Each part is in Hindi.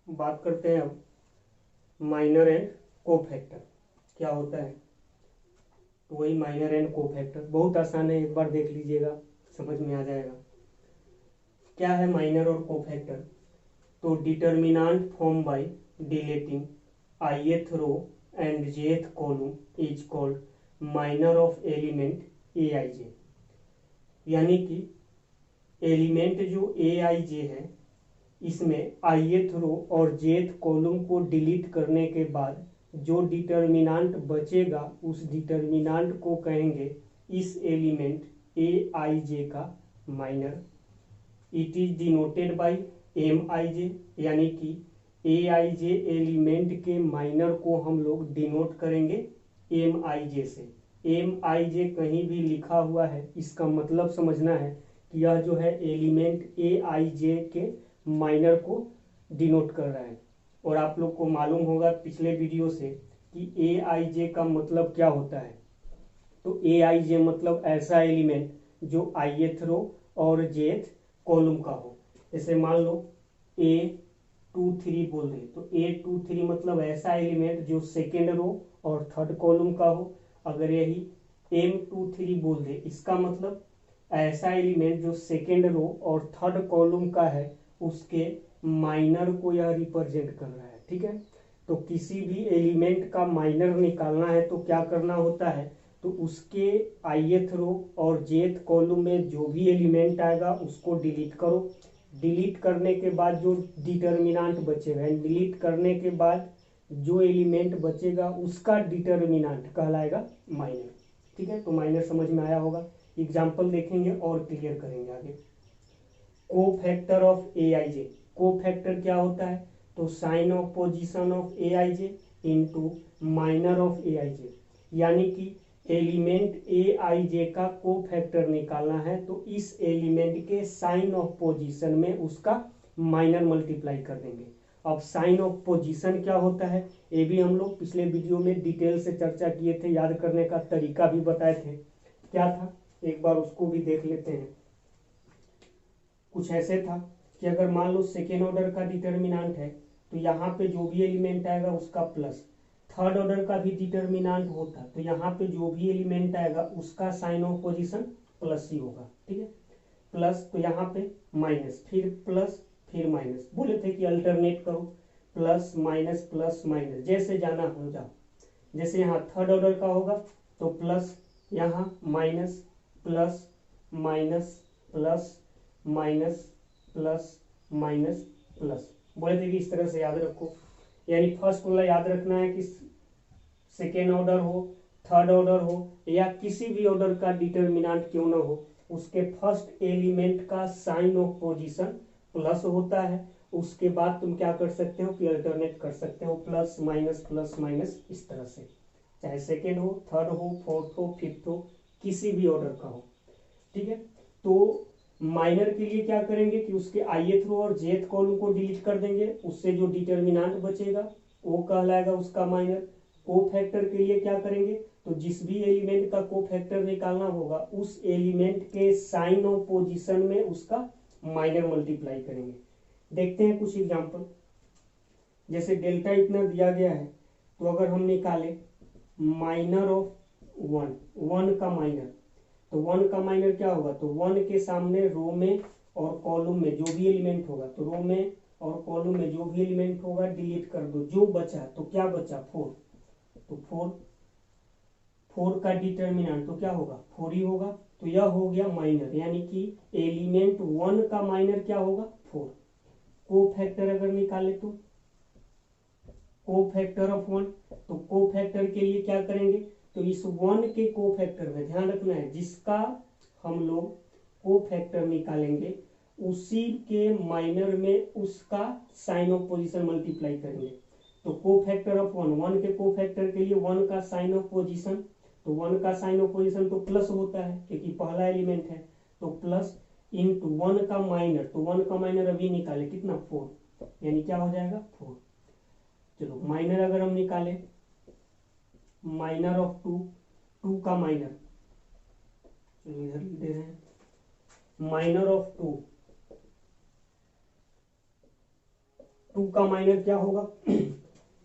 बात करते हैं अब माइनर एंड कोफैक्टर क्या होता है। तो वही माइनर एंड कोफैक्टर बहुत आसान है, एक बार देख लीजिएगा समझ में आ जाएगा। क्या है माइनर और कोफैक्टर? तो determinant form by deleting ith row and jth column is called minor of element aij। यानी कि एलिमेंट जो aij है इसमें ith रो और jth कॉलम को डिलीट करने के बाद जो डिटर्मिनेंट बचेगा उस डिटर्मिनेंट को कहेंगे इस एलिमेंट aij का minor. It is denoted by mij, यानी कि aij एलिमेंट के माइनर को हम लोग डिनोट करेंगे mij से। mij कहीं भी लिखा हुआ है इसका मतलब समझना है कि यह जो है एलिमेंट aij के माइनर को डिनोट कर रहा है। और आप लोग को मालूम होगा पिछले वीडियो से कि aij का मतलब क्या होता है। तो aij मतलब ऐसा एलिमेंट जो ith रो और jth कॉलम का हो। जैसे मान लो A23 बोल रहे तो A23 मतलब ऐसा एलिमेंट जो सेकेंड रो और थर्ड कॉलम का हो। अगर यही M23 बोल दे इसका मतलब ऐसा एलिमेंट जो सेकेंड रो और थर्ड कॉलम का है उसके माइनर को यह रिप्रेजेंट कर रहा है। ठीक है, तो किसी भी एलिमेंट का माइनर निकालना है तो क्या करना होता है, तो उसके ith रो और jth कॉलम में जो भी एलिमेंट आएगा उसको डिलीट करो। डिलीट करने के बाद जो डिटर्मिनेंट बचेगा, डिलीट करने के बाद जो एलिमेंट बचेगा उसका डिटर्मिनेंट कहलाएगा माइनर। ठीक है, तो माइनर समझ में आया होगा। एग्जाम्पल देखेंगे और क्लियर करेंगे आगे। कोफैक्टर ऑफ aij, कोफैक्टर क्या होता है, तो sign of position of aij into minor of aij। यानी कि एलिमेंट aij का कोफैक्टर निकालना है तो इस एलिमेंट के साइन ऑफ पोजीशन में उसका माइनर मल्टीप्लाई कर देंगे। अब साइन ऑफ पोजीशन क्या होता है ये भी हम लोग पिछले वीडियो में डिटेल से चर्चा किए थे, याद करने का तरीका भी बताए थे। क्या था एक बार उसको भी देख लेते हैं। कुछ ऐसे था कि अगर मान लो सेकेंड ऑर्डर का डिटर्मिनेंट है तो यहाँ पे जो भी एलिमेंट आएगा उसका प्लस, थर्ड ऑर्डर का भी डिटर्मिनेंट होता तो यहाँ पे जो भी एलिमेंट आएगा उसका साइन ऑफ पोजीशन प्लस ही होगा। ठीक है, प्लस तो यहाँ पे माइनस, फिर प्लस फिर माइनस। बोले थे कि अल्टरनेट करो, प्लस माइनस जैसे जाना हो जाओ। जैसे यहाँ थर्ड ऑर्डर का होगा तो प्लस, यहाँ minus plus minus plus minus plus minus plus. बोले थे कि इस तरह से याद रखो। यानी फर्स्ट वाला याद रखना है कि सेकेंड ऑर्डर हो, थर्ड ऑर्डर हो या किसी भी ऑर्डर का डिटर्मिनेंट क्यों ना हो, उसके फर्स्ट एलिमेंट का साइन ऑफ पोजीशन प्लस होता है। उसके बाद तुम क्या कर सकते हो कि अल्टरनेट कर सकते हो, प्लस माइनस इस तरह से, चाहे सेकेंड हो, थर्ड हो, फोर्थ हो, फिफ्थ हो, किसी भी ऑर्डर का हो। ठीक है, तो माइनर के लिए क्या करेंगे कि उसके ith रो और jth कॉलम को डिलीट कर देंगे, उससे जो डिटर्मिनेंट बचेगा वो कहलाएगा उसका माइनर। कोफैक्टर के लिए क्या करेंगे, तो जिस भी एलिमेंट का कोफैक्टर निकालना होगा उस एलिमेंट के साइन ऑफ पोजीशन में उसका माइनर मल्टीप्लाई करेंगे। देखते हैं कुछ एग्जांपल। जैसे डेल्टा इतना दिया गया है तो अगर हम निकाले माइनर ऑफ वन का माइनर, तो वन का माइनर क्या होगा, तो वन के सामने रो में और कॉलम में जो भी एलिमेंट होगा, तो रो में और कॉलम में जो भी एलिमेंट होगा डिलीट कर दो। जो बचा तो क्या बचा, 4, तो 4 का डिटर्मिनेंट तो क्या होगा, 4 ही होगा। तो यह हो गया माइनर, यानी कि एलिमेंट 1 का माइनर क्या होगा, 4। कोफैक्टर अगर निकाले तो कोफैक्टर ऑफ 1, तो कोफैक्टर के लिए क्या करेंगे, तो इस 1 के कोफैक्टर में ध्यान रखना है जिसका हम लोग कोफैक्टर निकालेंगे उसी के माइनर में उसका साइन ऑफ पोजीशन मल्टीप्लाई करेंगे। तो कोफैक्टर ऑफ 1 के कोफैक्टर के लिए 1 का साइन ऑफ पोजीशन, तो 1 का साइन ऑफ पोजीशन तो प्लस होता है क्योंकि पहला एलिमेंट है, तो प्लस इंटू 1 का माइनर, तो 1 का माइनर अभी निकाले कितना, 4, यानी क्या हो जाएगा 4। चलो माइनर अगर हम निकाले माइनर ऑफ 2 का माइनर, चलो इधर लिख दे रहे हैं, माइनर ऑफ 2 टू का माइनर क्या होगा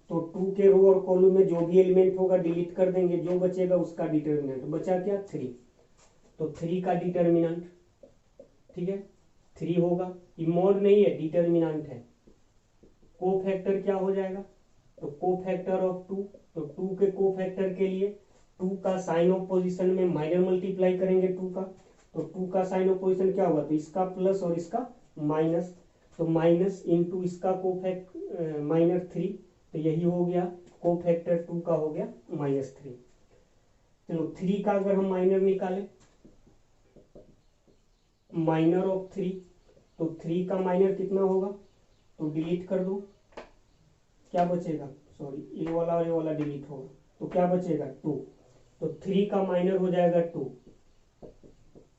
तो टू के रो और कॉलम में जो भी एलिमेंट होगा डिलीट कर देंगे, जो बचेगा उसका डिटर्मिनेंट। बचा क्या 3, तो 3 का डिटर्मिनेंट, ठीक है 3 होगा। ये मॉड नहीं है, डिटर्मिनेंट है। कोफैक्टर क्या हो जाएगा, तो कोफैक्टर ऑफ 2, तो 2 के कोफैक्टर के लिए 2 का साइन ऑफ पोजीशन में माइनर मल्टीप्लाई करेंगे 2 का, तो 2 का साइन ऑफ पोजीशन क्या होगा, तो इसका प्लस और इसका माइनस, तो माइनस इंटू इसका कोफैक्ट माइनस 3, तो यही हो गया कोफैक्टर 2 का हो गया -3। चलो 3 का अगर हम माइनर निकालें, माइनर ऑफ 3, तो 3 का माइनर कितना होगा, तो डिलीट कर दो, क्या बचेगा, सॉरी ये वाला और ये वाला डिलीट होगा, तो क्या बचेगा 2, तो 3 का माइनर हो जाएगा 2।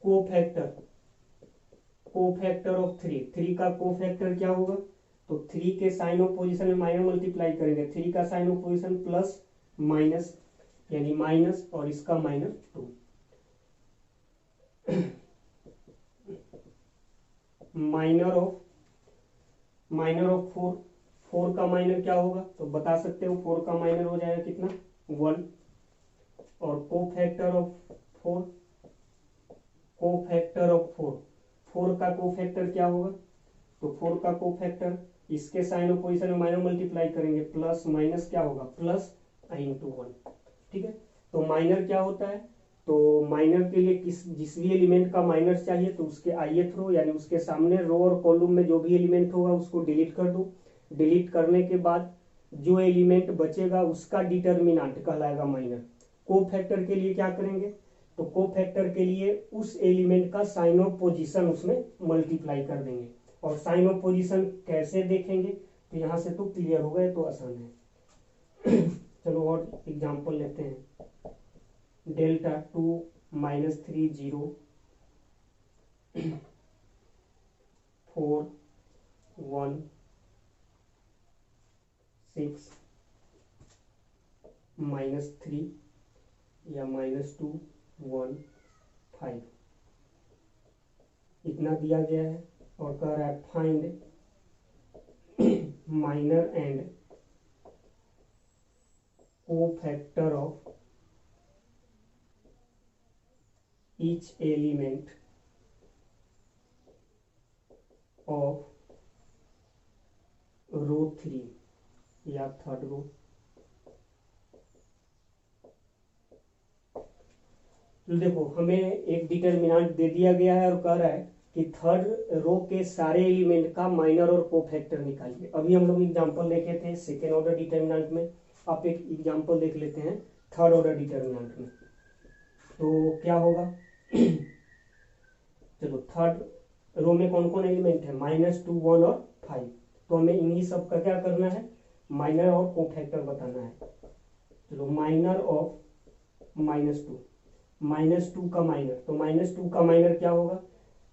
कोफैक्टर, कोफैक्टर ऑफ 3, 3 का कोफैक्टर क्या होगा, तो 3 के साइन ऑफ पोजीशन में माइनर मल्टीप्लाई करेंगे, 3 का sign of position plus minus, यानी माइनस और इसका -2। माइनर ऑफ 4, 4 का माइनर क्या होगा, तो बता सकते हो 4 का माइनर हो जाएगा कितना 1, और कोफैक्टर ऑफ 4, कोफैक्टर ऑफ 4, 4 का कोफैक्टर क्या होगा, तो 4 का कोफैक्टर इसके साइन ऑफ पोजीशन में माइनर मल्टीप्लाई करेंगे, प्लस माइनस क्या होगा प्लस इंटू 1, ठीक है। तो माइनर क्या होता है, तो माइनर के लिए जिस भी एलिमेंट का माइनर चाहिए तो उसके ith रो यानी उसके सामने रो और कॉलम में जो भी एलिमेंट होगा उसको डिलीट कर दो। डिलीट करने के बाद जो एलिमेंट बचेगा उसका डिटर्मिनेंट कहलाएगा माइनर। कोफैक्टर के लिए क्या करेंगे, तो कोफैक्टर के लिए उस एलिमेंट का साइन ऑफ पोजीशन उसमें मल्टीप्लाई कर देंगे। और साइन ऑफ पोजीशन कैसे देखेंगे, तो यहाँ से तो क्लियर हो गए, तो आसान है। चलो और एग्जांपल लेते हैं। डेल्टा 2 -3 0 4 1 6 -3 या -2 1 5 इतना दिया गया है। और कह रहा है find minor and cofactor of each element of रो 3 या थर्ड रो। तो देखो हमें एक डिटर्मिनेंट दे दिया गया है और कह रहा है कि थर्ड रो के सारे एलिमेंट का माइनर और कोफैक्टर निकालिए। अभी हम लोग एग्जांपल देखे थे सेकेंड ऑर्डर डिटर्मिनेंट में, आप एक एग्जांपल देख लेते हैं थर्ड ऑर्डर डिटर्मिनेंट में। तो क्या होगा चलो थर्ड रो में कौन कौन एलिमेंट है, -2 1 और 5। तो हमें इन्हीं सब का क्या करना है, माइनर और कोफैक्टर बताना है। चलो माइनर ऑफ -2, -2 का माइनर, तो -2 का माइनर क्या होगा,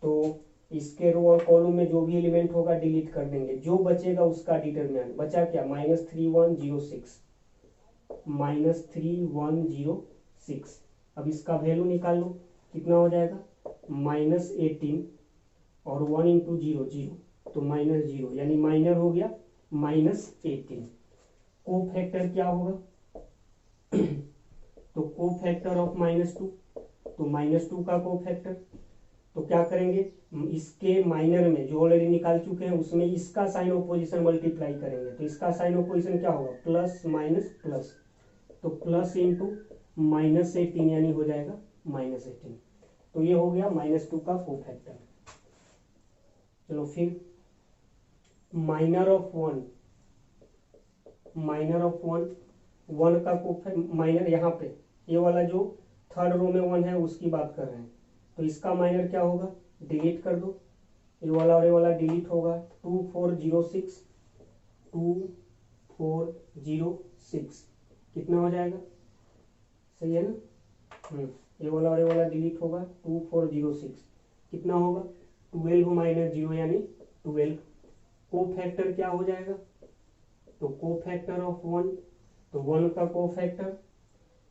तो इसके रो और कॉलम में जो भी एलिमेंट होगा डिलीट कर देंगे, जो बचेगा उसका डिटर्मिनेंट। बचा क्या -3 1 0 6, -3 1 0 6। अब इसका वैल्यू निकाल लो, कितना हो जाएगा -18 और 1 इंटू 0 0, तो -0 यानी माइनर हो गया -18। कोफैक्टर क्या होगा तो कोफैक्टर ऑफ -2, तो -2 का कोफैक्टर, तो क्या करेंगे इसके माइनर में जो ऑलरेडी निकाल चुके हैं उसमें इसका साइन ऑफ पोजीशन मल्टीप्लाई करेंगे, तो इसका साइन ऑफ पोजीशन क्या होगा प्लस माइनस प्लस, तो प्लस इंटू -18 यानी हो जाएगा -18। तो ये हो गया -2 का कोफैक्टर। चलो फिर माइनर ऑफ 1, माइनर ऑफ 1 का कोफैक्टर माइनर, यहाँ पे ये वाला जो थर्ड रो में 1 है उसकी बात कर रहे हैं, तो इसका माइनर क्या होगा, डिलीट कर दो, ये वाला और ये वाला डिलीट होगा। 2 4 0 6, 2 4 0 6 कितना हो जाएगा, सही है ना। ये वाला और ये वाला डिलीट होगा, 2 4 0 6 कितना होगा 12 - 0 यानी 12। कोफैक्टर क्या हो जाएगा, तो कोफैक्टर ऑफ 1, तो 1 का कोफैक्टर,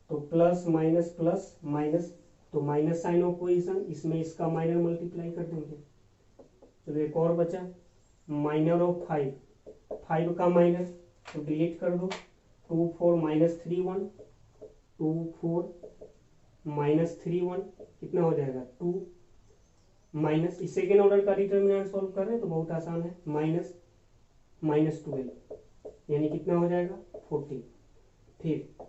तो प्लस माइनस प्लस माइनस, तो माइनस साइन ऑफ पोजीशन, इसमें इसका माइनर मल्टीप्लाई कर देंगे। चलो एक और बचा माइनर ऑफ 5, 5 का माइनर तो डिलीट कर दो, 2 4 -3 1, 2 4 -3 1 कितना हो जाएगा 2 माइनस, इस सेकेंड ऑर्डर का डिटर्मिनेंट सॉल्व कर रहे हैं तो बहुत आसान है, -12 यानी कितना हो जाएगा 14। फिर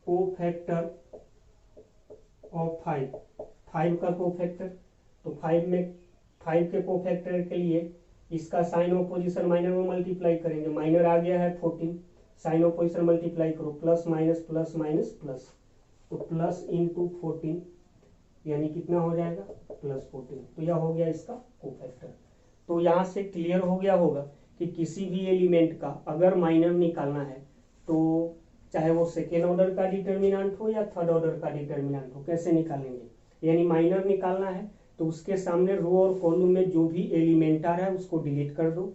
कोफैक्टर ऑफ 5 का कोफैक्टर, तो 5 के कोफैक्टर के लिए इसका साइन ऑफ पोजिशन माइनर में मल्टीप्लाई करेंगे, माइनर आ गया है 14, साइन ऑफ पोजिशन मल्टीप्लाई करो, plus minus plus minus plus, तो प्लस इंटू 14 यानी कितना हो जाएगा +14, तो यह हो गया इसका कोफैक्टर। तो यहाँ से क्लियर हो गया होगा कि किसी भी एलिमेंट का अगर माइनर निकालना है तो चाहे वो सेकेंड ऑर्डर का डिटर्मिनेंट हो या थर्ड ऑर्डर का डिटर्मिनेंट हो, कैसे निकालेंगे, यानी माइनर निकालना है तो उसके सामने रो और कॉलम में जो भी एलिमेंट आ रहा है उसको डिलीट कर दो,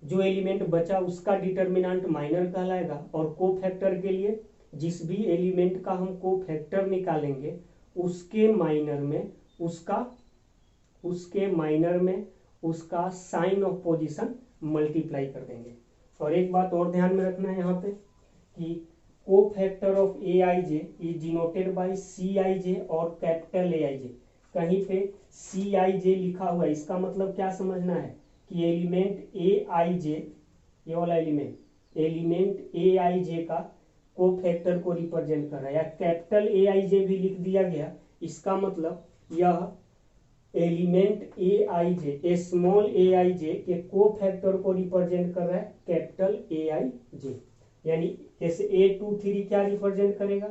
जो एलिमेंट बचा उसका डिटर्मिनेंट माइनर कहलाएगा, और कोफैक्टर के लिए जिस भी एलिमेंट का हम कोफैक्टर निकालेंगे उसके माइनर में उसका साइन ऑफ पोजीशन मल्टीप्लाई कर देंगे। और एक बात और ध्यान में रखना है यहाँ पे कि cofactor of Aij is denoted by Cij और कैपिटल Aij, कहीं पे Cij लिखा हुआ है, इसका मतलब क्या समझना है कि एलिमेंट Aij, ये वाला एलिमेंट Aij का कोफैक्टर को रिप्रेजेंट कर रहा है, या कैपिटल Aij भी लिख दिया गया, इसका मतलब यह एलिमेंट Aij, स्मॉल Aij के कोफैक्टर को रिप्रेजेंट कर रहा है कैपिटल Aij। यानी जैसे A23 क्या रिप्रेजेंट करेगा,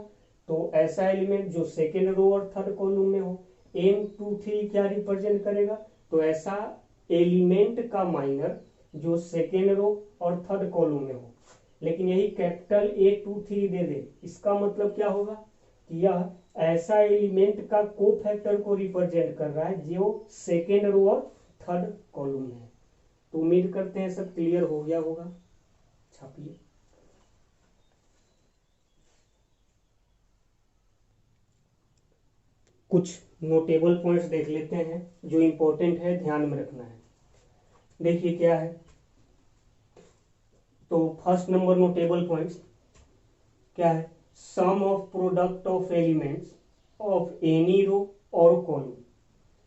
तो ऐसा एलिमेंट जो सेकेंड रो और थर्ड कॉलम में हो। M23 क्या रिप्रेजेंट करेगा, तो ऐसा एलिमेंट का माइनर जो सेकेंड रो और थर्ड कॉलम में हो। लेकिन यही कैपिटल A23 दे दे, इसका मतलब क्या होगा कि यह ऐसा एलिमेंट का कोफैक्टर को रिप्रेजेंट कर रहा है जो सेकेंड रो और थर्ड कॉलम में है। तो उम्मीद करते हैं सब क्लियर हो गया होगा। छापिए। कुछ नोटेबल पॉइंट्स देख लेते हैं जो इंपॉर्टेंट है, ध्यान में रखना है। देखिए क्या है, तो फर्स्ट नंबर नोटेबल पॉइंट्स क्या है, sum of product of elements of any row और column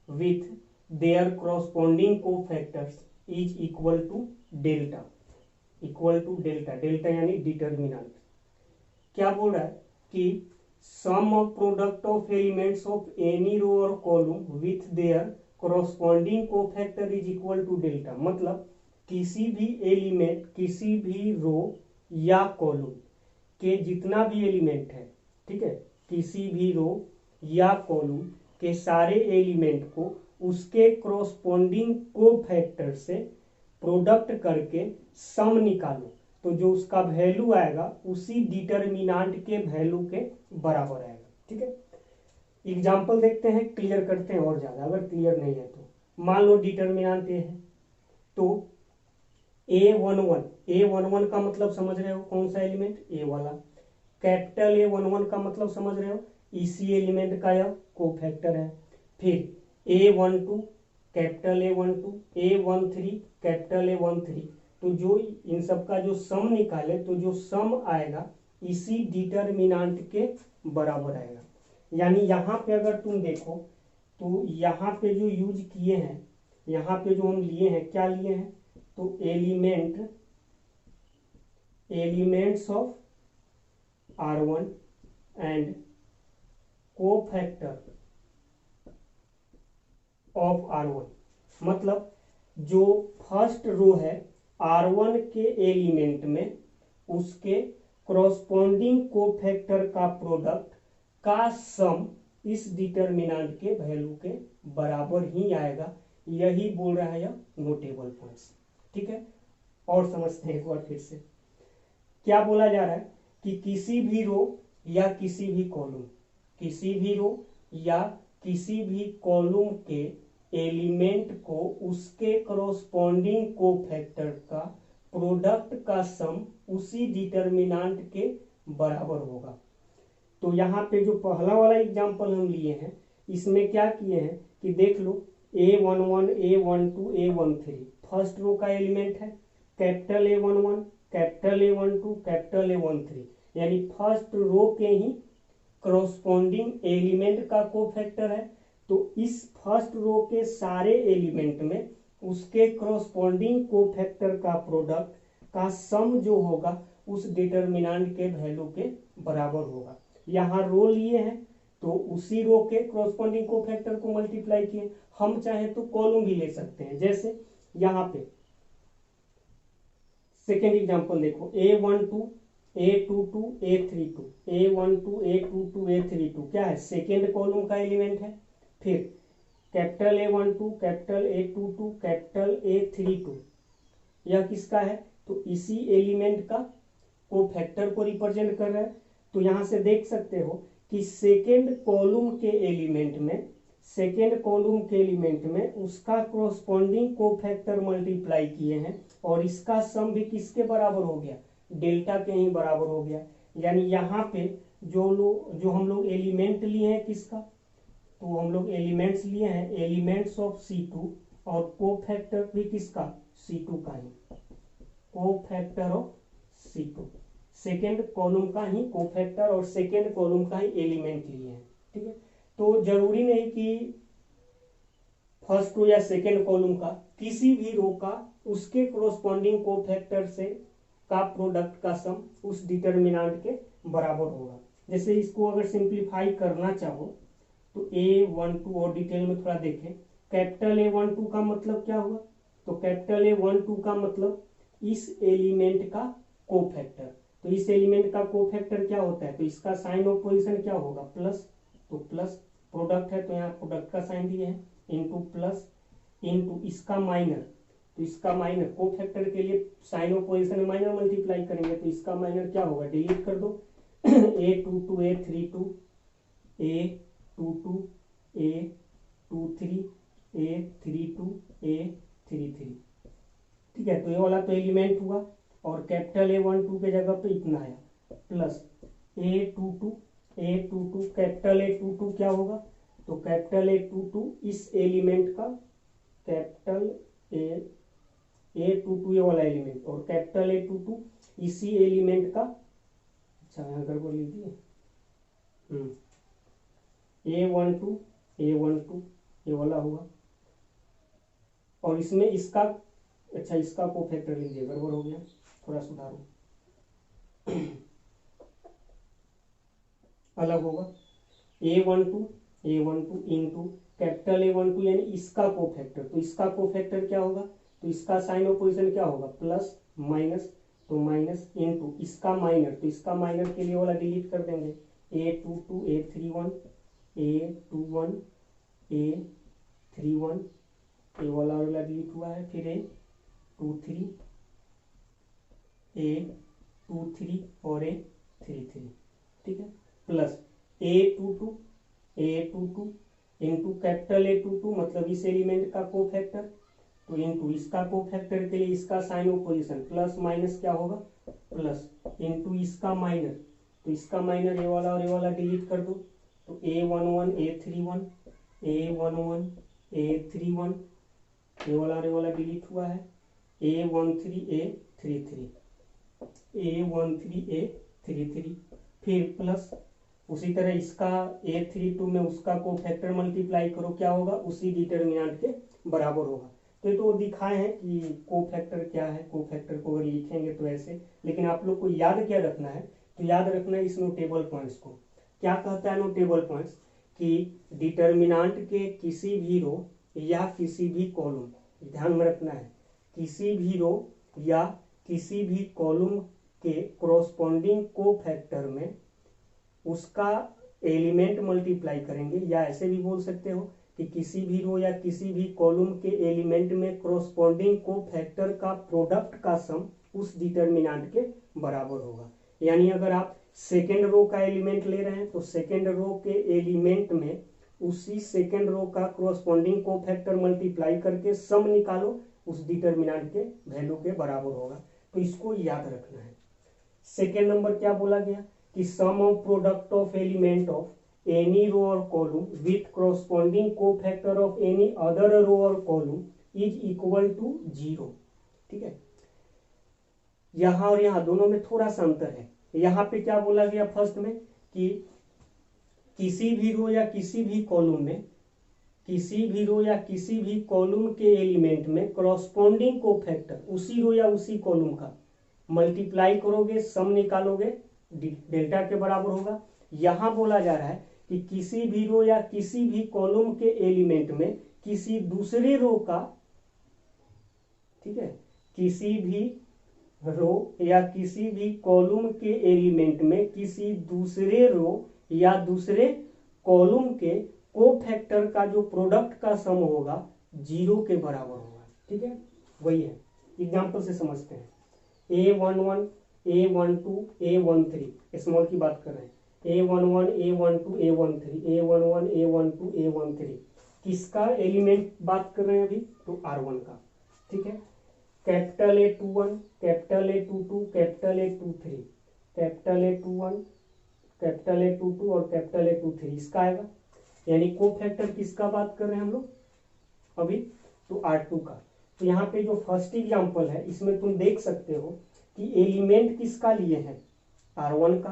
with their corresponding cofactors is equal to delta, delta यानी डिटर्मिनेंट। क्या बोल रहा है कि sum of product of elements of any row और column with their corresponding cofactor is equal to delta, मतलब किसी भी एलिमेंट, किसी भी रो या कॉलम के जितना भी एलिमेंट है, ठीक है, किसी भी रो या कॉलम के सारे एलिमेंट को उसके कॉरस्पॉन्डिंग कोफैक्टर से प्रोडक्ट करके सम निकालो, तो जो उसका वैल्यू आएगा उसी डिटर्मिनेंट के वैल्यू के बराबर आएगा। ठीक है, एग्जाम्पल देखते हैं, क्लियर करते हैं और ज्यादा, अगर क्लियर नहीं है तो। मान लो डिटर्मिनेंट ए है, तो A11 का मतलब समझ रहे हो कौन सा एलिमेंट, ए वाला। कैपिटल A11 का मतलब समझ रहे हो इसी एलिमेंट का यह कोफैक्टर है। फिर A12 capital A12, A13 capital A13, तो जो इन सब का जो सम निकाले तो जो सम आएगा इसी डिटर्मिनेंट के बराबर आएगा। यानी यहाँ पे अगर तुम देखो तो यहाँ पे जो यूज किए हैं, यहाँ पे जो हम लिए हैं, क्या लिए हैं, तो elements of R1 and cofactor of R1, मतलब जो फर्स्ट रो है R1 के एलिमेंट में उसके कॉरस्पॉन्डिंग कोफैक्टर का प्रोडक्ट का सम इस डिटर्मिनेंट के वैल्यू के बराबर ही आएगा। यही बोल रहा है यह नोटेबल पॉइंट्स। ठीक है, और समझते हैं एक बार फिर से। क्या बोला जा रहा है कि किसी भी रो या किसी भी कॉलम, किसी भी रो या किसी भी कॉलम के एलिमेंट को उसके कॉरस्पॉन्डिंग कोफैक्टर का प्रोडक्ट का सम उसी डिटर्मिनेंट के बराबर होगा। तो यहाँ पे जो पहला वाला एग्जांपल हम लिए हैं, इसमें क्या किए हैं कि देख लो A11, A12, A13 first row का एलिमेंट है, capital A11, capital A12, capital A13, यानी फर्स्ट रो के ही क्रॉसपोंडिंग एलिमेंट का कोफैक्टर है। तो इस फर्स्ट रो के सारे एलिमेंट में उसके क्रॉसपोंडिंग कोफैक्टर का प्रोडक्ट का सम जो होगा उस डिटर्मिनेंट के वैल्यू के बराबर होगा। यहाँ रो लिए हैं तो उसी रो के क्रॉसपोंडिंग कोफैक्टर को मल्टीप्लाई किए। हम चाहे तो कॉलम भी ले सकते हैं, जैसे यहाँ पे सेकेंड एग्जांपल देखो, A12, A22, A32, A12, A22, A32 क्या है, सेकेंड कॉलम का एलिमेंट है। फिर capital A12, capital A22, capital A32 यह किसका है, तो इसी एलिमेंट का कोफैक्टर को रिप्रेजेंट कर रहा है। तो यहां से देख सकते हो कि सेकेंड कॉलम के एलिमेंट में उसका कोरस्पॉन्डिंग कोफैक्टर मल्टीप्लाई किए हैं और इसका सम भी किसके बराबर हो गया, डेल्टा के ही बराबर हो गया। यानी यहाँ पे जो हम लोग एलिमेंट लिए हैं किसका, तो हम लोग एलिमेंट्स लिए हैं एलिमेंट्स ऑफ C2 और कोफैक्टर भी किसका, C2 का ही, cofactor of C2, second column का ही कोफैक्टर और सेकेंड कॉलम का ही एलिमेंट लिए हैं। ठीक है, तो जरूरी नहीं कि फर्स्ट रो या सेकेंड कॉलम का किसी भी रो का उसके कोरस्पॉन्डिंग कोफैक्टर से का प्रोडक्ट का सम उस डिटर्मिनेंट के बराबर होगा। जैसे इसको अगर सिंप्लीफाई करना चाहो तो A12 और डिटेल में थोड़ा देखें। कैपिटल A12 का मतलब क्या हुआ, तो कैपिटल A12 का मतलब इस एलिमेंट का कोफैक्टर। तो इस एलिमेंट का कोफैक्टर क्या होता है, तो इसका साइन ऑफ पोजीशन क्या होगा, प्लस। तो प्लस प्रोडक्ट है तो यहाँ प्रोडक्ट का साइन दिए हैं, इंटू प्लस इंटू इसका माइनर। तो इसका माइनर कोफैक्टर के लिए साइन ऑफ पोजीशन में माइनर मल्टीप्लाई करेंगे तो इसका माइनर क्या होगा, डिलीट कर दो। A22, A32, A22, A23, A32, A33। ठीक है, तो ये वाला तो एलिमेंट हुआ और कैपिटल A12 के जगह पे इतना आया प्लस A22 कैपिटल A22 क्या होगा, तो कैपिटल A22 इस एलिमेंट का कैपिटल A22 ये वाला एलिमेंट और कैपिटल A22 इसी एलिमेंट का, अच्छा यहाँ गड़बड़ लिख दिए, A12 ये वाला हुआ और इसमें इसका, अच्छा इसका कोफैक्टर लीजिए, गड़बड़ हो गया, थोड़ा सुधारो, अलग होगा। A12 इंटू कैपिटल A12 यानी इसका कोफैक्टर, तो इसका कोफैक्टर क्या होगा, तो इसका साइन ऑफ पोजीशन क्या होगा, प्लस माइनस, तो माइनस इंटू इसका माइनर, तो इसका माइनर के लिए वाला डिलीट कर देंगे, A22, A31, A21, A31 ये वाला डिलीट हुआ है, फिर A23, A23 और A33। ठीक है, plus A22 into capital A22 मतलब इस एलिमेंट का कोफैक्टर, तो इंटू इसका कोफैक्टर के लिए इसका sign of position plus minus क्या होगा, प्लस इंटू इसका माइनर, तो इसका माइनर ये वाला और ये वाला डिलीट कर दो, तो A11 A31 A11 A31 ये वाला और ये वाला डिलीट हुआ है, A13 A33 फिर प्लस उसी तरह इसका A32 में उसका कोफैक्टर मल्टीप्लाई करो, क्या होगा, उसी डिटर्मिनेंट के बराबर होगा। तो ये तो दिखाए हैं कि कोफैक्टर क्या है, कोफैक्टर को अगर लिखेंगे तो ऐसे, लेकिन आप लोग को याद क्या रखना है, तो याद रखना है इस नोटेबल पॉइंट्स को। क्या कहता है नोटेबल पॉइंट्स, कि डिटर्मिनेंट के किसी भी रो या किसी भी कॉलम, ध्यान में रखना है, किसी भी रो या किसी भी कॉलम के कोरस्पॉन्डिंग कोफैक्टर में उसका एलिमेंट मल्टीप्लाई करेंगे, या ऐसे भी बोल सकते हो कि किसी भी रो या किसी भी कॉलम के एलिमेंट में कोरस्पॉन्डिंग कोफैक्टर का प्रोडक्ट का सम उस डिटर्मिनेंट के बराबर होगा। यानी अगर आप सेकेंड रो का एलिमेंट ले रहे हैं तो सेकेंड रो के एलिमेंट में उसी सेकेंड रो का कोरस्पॉन्डिंग कोफैक्टर मल्टीप्लाई करके सम निकालो, उस डिटर्मिनेंट के वैल्यू के बराबर होगा। तो इसको याद रखना है। सेकेंड नंबर क्या बोला गया, कि sum of product of element of any row और column with corresponding cofactor of any other row और कॉलम इज इक्वल टू 0। ठीक है, यहाँ और यहाँ दोनों में थोड़ा सा अंतर है। यहाँ पे क्या बोला गया फर्स्ट में कि किसी भी रो या किसी भी कॉलम में, किसी भी रो या किसी भी कॉलम के एलिमेंट में करॉस्पोंडिंग कोफैक्टर उसी रो या उसी कॉलम का मल्टीप्लाई करोगे, सम निकालोगे, डेल्टा के बराबर होगा। यहां बोला जा रहा है कि किसी भी रो या किसी भी कॉलम के एलिमेंट में किसी दूसरे रो का, ठीक है, किसी भी रो या किसी भी कॉलम के एलिमेंट में किसी दूसरे रो या दूसरे कॉलम के कोफैक्टर का जो प्रोडक्ट का सम होगा 0 के बराबर होगा। ठीक है, वही है, एग्जांपल से समझते हैं। A11, A12, A13 स्मॉल की बात कर रहे हैं। A11, A12, A13, A11, A12, A13 किसका एलिमेंट बात कर रहे हैं अभी? तो R1 का। ठीक है, capital A21, capital A22, capital A23, capital A21, capital A22 और कैपिटल A23 इसका आएगा। यानी कोफैक्टर किसका बात कर रहे हैं हम लोग अभी? तो R2 का। तो यहाँ पे जो फर्स्ट एग्जांपल है इसमें तुम देख सकते हो कि एलिमेंट किसका लिए हैं? R1 का।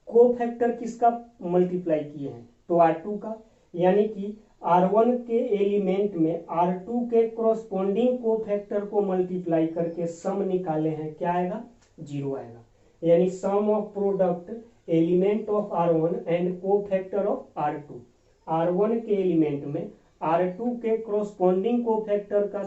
कोफैक्टर किसका मल्टीप्लाई किए हैं? तो R2 का। यानी कि R1 के एलिमेंट में R2 के क्रॉसपोंडिंग कोफैक्टर को मल्टीप्लाई करके सम निकाले हैं, क्या आएगा? 0 आएगा। यानी sum of product element of R1 and cofactor of R2। R1 के एलिमेंट में R2 के क्रॉसपोंडिंग कोफैक्टर का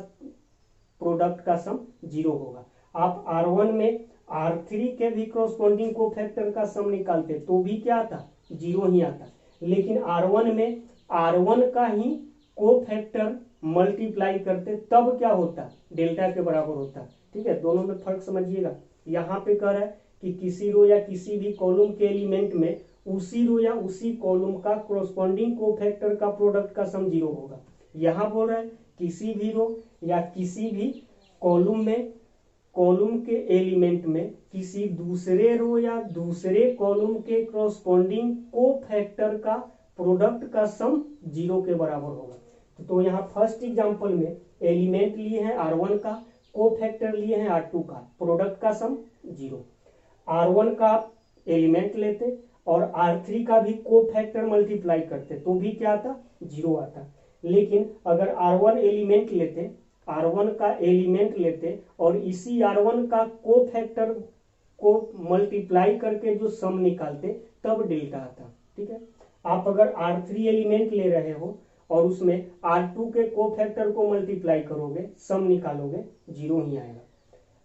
प्रोडक्ट का सम 0 होगा। आप R1 में R3 के भी क्रॉसपोंडिंग कोफैक्टर का सम निकालते तो भी क्या आता? 0 ही आता। लेकिन R1 में R1 का ही कोफैक्टर मल्टीप्लाई करते तब क्या होता? डेल्टा के बराबर होता। ठीक है, दोनों में फर्क समझिएगा। यहाँ पे कह रहा है कि किसी रो या किसी भी कॉलम के एलिमेंट में उसी रो या उसी कॉलम का क्रॉसपोंडिंग कोफैक्टर का प्रोडक्ट का सम 0 होगा। यहाँ बोल रहा है किसी भी रो या किसी भी कॉलम में, कॉलम के एलिमेंट में किसी दूसरे रो या दूसरे कॉलम के क्रॉसपोंडिंग कोफैक्टर का प्रोडक्ट का सम 0 के बराबर होगा। तो यहाँ फर्स्ट एग्जांपल में एलिमेंट लिए हैं R1 का, कोफैक्टर लिए हैं R2 का, प्रोडक्ट का सम 0। R1 का एलिमेंट लेते और R3 का भी कोफैक्टर मल्टीप्लाई करते तो भी क्या आता? 0 आता। लेकिन अगर R1 एलिमेंट लेते, R1 का एलिमेंट लेते और इसी R1 का कोफैक्टर को मल्टीप्लाई करके जो सम निकालते तब डेल्टा आता। ठीक है, आप अगर R3 एलिमेंट ले रहे हो और उसमें R2 के कोफैक्टर को मल्टीप्लाई करोगे, सम निकालोगे, 0 ही आएगा।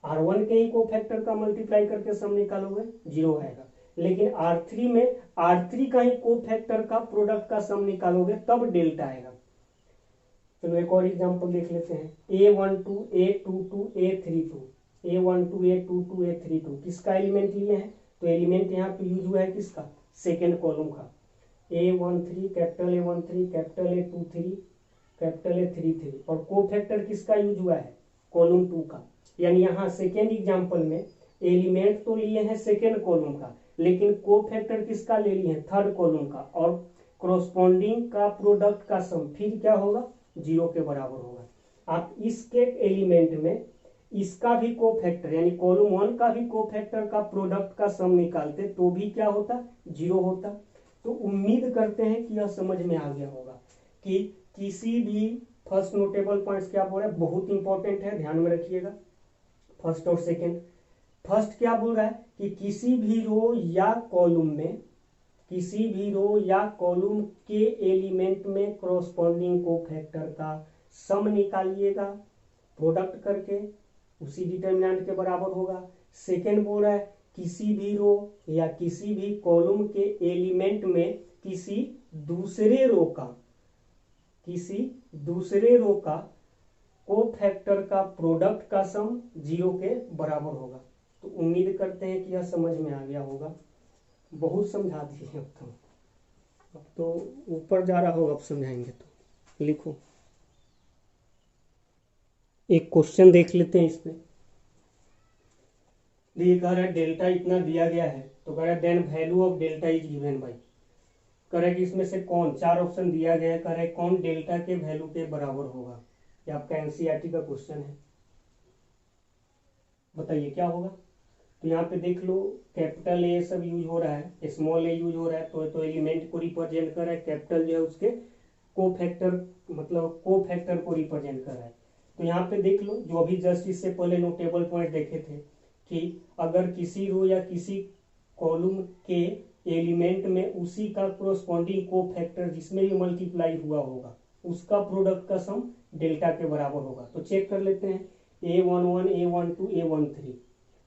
R1 के ही कोफैक्टर का मल्टीप्लाई करके सम निकालोगे, 0 आएगा। लेकिन R3 में R3 का ही कोफैक्टर का प्रोडक्ट का सम निकालोगे तब डेल्टा आएगा। चलो एक और एग्जांपल देख लेते हैं। A12, A22, A32, A12, A22, A32 किसका एलिमेंट लिए हैं? तो एलिमेंट यहाँ पे यूज हुआ है किसका? सेकेंड कॉलम का। A13, capital A13, capital A23, capital A33 और कोफैक्टर किसका यूज हुआ है? कॉलम 2 का। यानी यहाँ सेकेंड एग्जांपल में एलिमेंट तो लिए हैं सेकेंड कॉलम का, लेकिन कोफैक्टर किसका ले लिए हैं? थर्ड कॉलम का। और क्रॉसपोंडिंग का प्रोडक्ट का सम फिर क्या होगा? 0 के बराबर होगा। आप इसके एलिमेंट में इसका भी कोफैक्टर यानी कॉलम 1 का भी कोफैक्टर का प्रोडक्ट का सम निकालते तो भी क्या होता? 0 होता। तो उम्मीद करते हैं कि यह समझ में आ गया होगा कि किसी भी फर्स्ट नोटेबल पॉइंट्स क्या बोल रहे हैं, बहुत इंपॉर्टेंट है, ध्यान में रखिएगा। फर्स्ट और सेकेंड। फर्स्ट क्या बोल रहा है कि किसी भी रो या कॉलम में, किसी भी रो या कॉलम के एलिमेंट में क्रॉसपोंडिंग कोफैक्टर का सम निकालिएगा प्रोडक्ट करके, उसी डिटर्मिनेंट के बराबर होगा। सेकेंड बोल रहा है किसी भी रो या किसी भी कॉलम के एलिमेंट में किसी दूसरे रो का कोफैक्टर का प्रोडक्ट का सम 0 के बराबर होगा। तो उम्मीद करते हैं कि यह समझ में आ गया होगा। बहुत समझा दिए अब तो ऊपर जा रहा होगा, अब समझाएंगे तो लिखो। एक क्वेश्चन देख लेते हैं इसमें। ये कह रहा है डेल्टा इतना दिया गया है, तो कह रहा है then value of delta is given by. कह रहा है कि इसमें से कौन, 4 ऑप्शन दिया गया है, कह रहा है कौन डेल्टा के वैल्यू के बराबर होगा। ये आपका एनसीईआरटी का क्वेश्चन है, बताइए क्या होगा। तो यहाँ पे देख लो कैपिटल ए सब यूज हो रहा है, स्मॉल ए यूज हो रहा है, तो एलिमेंट को रिप्रेजेंट कर रहा है, कैपिटल जो है उसके को-फैक्टर मतलब को-फैक्टर को रिप्रेजेंट कर रहा है। तो यहाँ पे देख लो जो अभी जस्ट इससे पहले नोटेबल पॉइंट देखे थे कि अगर किसी रो या किसी कॉलम के एलिमेंट में उसी का कोरस्पॉन्डिंग को-फैक्टर जिसमें भी मल्टीप्लाई हुआ होगा उसका प्रोडक्ट का सम डेल्टा के बराबर होगा। तो चेक कर लेते हैं A11 A12 A13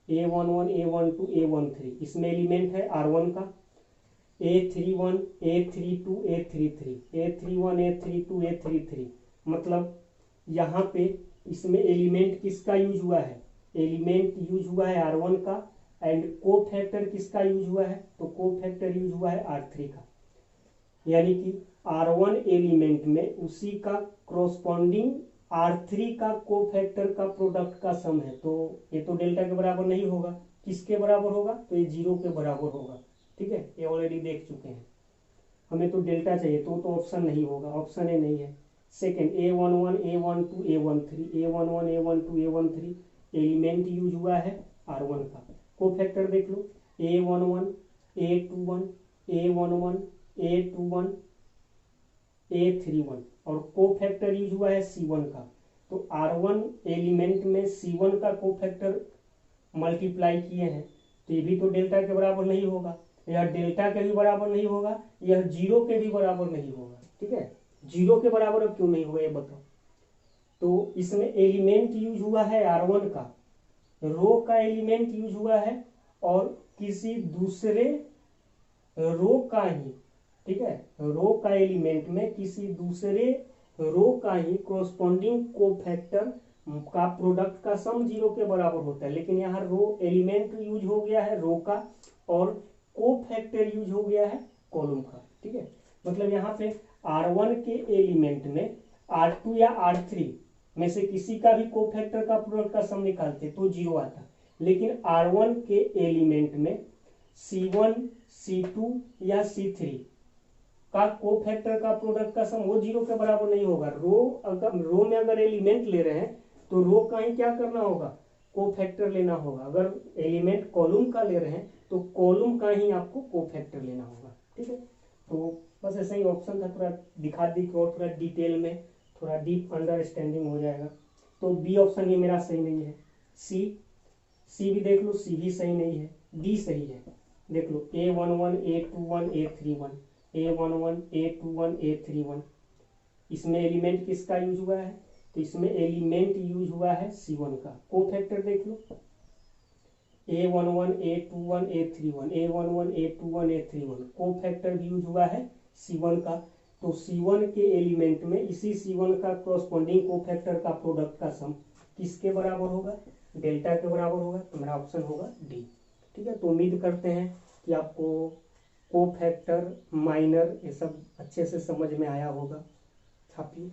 A11 A12 A13 इसमें एलिमेंट है R1 का, A31 A32 A33 A31 A32 A33 मतलब यहाँ पे इसमें एलिमेंट किसका यूज हुआ है, एलिमेंट यूज हुआ है R1 का, एंड को फैक्टर किसका यूज हुआ है, तो को फैक्टर यूज हुआ है R3 का, यानी कि R1 एलिमेंट में उसी का कोरस्पॉन्डिंग R3 का को फैक्टर का प्रोडक्ट का सम है। तो ये तो डेल्टा के बराबर नहीं होगा, किसके बराबर होगा, तो ये 0 के बराबर होगा। ठीक है, ये ऑलरेडी देख चुके हैं। हमें तो डेल्टा चाहिए, तो ऑप्शन नहीं होगा, ऑप्शन ए नहीं है। Second A11 A12 A13 A11 A12 A13 element use हुआ है R1 का, को फैक्टर देख लो A11 A21 A11 A21 A31 और को फैक्टर यूज हुआ है C1 का। तो R1 एलिमेंट में C1 का को फैक्टर मल्टीप्लाई किए हैं, तो ये भी तो डेल्टा के बराबर नहीं होगा, यह डेल्टा के भी बराबर नहीं होगा, यह 0 के भी बराबर नहीं होगा। ठीक है, 0 के बराबर अब क्यों नहीं होगा ये बताओ। तो इसमें एलिमेंट यूज हुआ है R1 का, रो का एलिमेंट यूज हुआ है और किसी दूसरे रो का ही, ठीक है, रो का एलिमेंट में किसी दूसरे रो का ही कोरस्पॉन्डिंग को फैक्टर का प्रोडक्ट का सम 0 के बराबर होता है। लेकिन यहाँ रो एलिमेंट यूज हो गया है रो का और को फैक्टर यूज हो गया है कॉलम का। ठीक है, मतलब यहाँ पे R1 के एलिमेंट में R2 या R3 में से किसी का भी को फैक्टर का प्रोडक्ट का सम निकालते तो 0 आता, लेकिन R1 के एलिमेंट में C1 C2 या C3 का को फैक्टर का प्रोडक्ट का सम वो 0 के बराबर नहीं होगा। रो में अगर एलिमेंट ले रहे हैं तो रो का ही क्या करना होगा, को फैक्टर लेना होगा। अगर एलिमेंट कॉलम का ले रहे हैं तो कॉलम का ही आपको को फैक्टर लेना होगा। ठीक है, तो बस ऐसा ही ऑप्शन था, थोड़ा दिखा दी और थोड़ा डिटेल में थोड़ा डीप अंडरस्टैंडिंग हो जाएगा। तो बी ऑप्शन ये मेरा सही नहीं है। सी भी देख लो, सी भी सही नहीं है, डी सही है। देख लो A11 A21 A31 A11 A21 A31 इसमें एलिमेंट किसका यूज हुआ है, तो इसमें एलिमेंट यूज हुआ है C1 का। को फैक्टर देख लो A11 A21 A31 A11 A21 A31 को फैक्टर भी यूज हुआ है C1 का। तो C1 के एलिमेंट में इसी C1 का कोरस्पॉन्डिंग को फैक्टर का प्रोडक्ट का सम किसके बराबर होगा, डेल्टा के बराबर होगा। तो मेरा ऑप्शन होगा डी। ठीक है, तो उम्मीद करते हैं कि आपको को फैक्टर माइनर ये सब अच्छे से समझ में आया होगा। छापिए।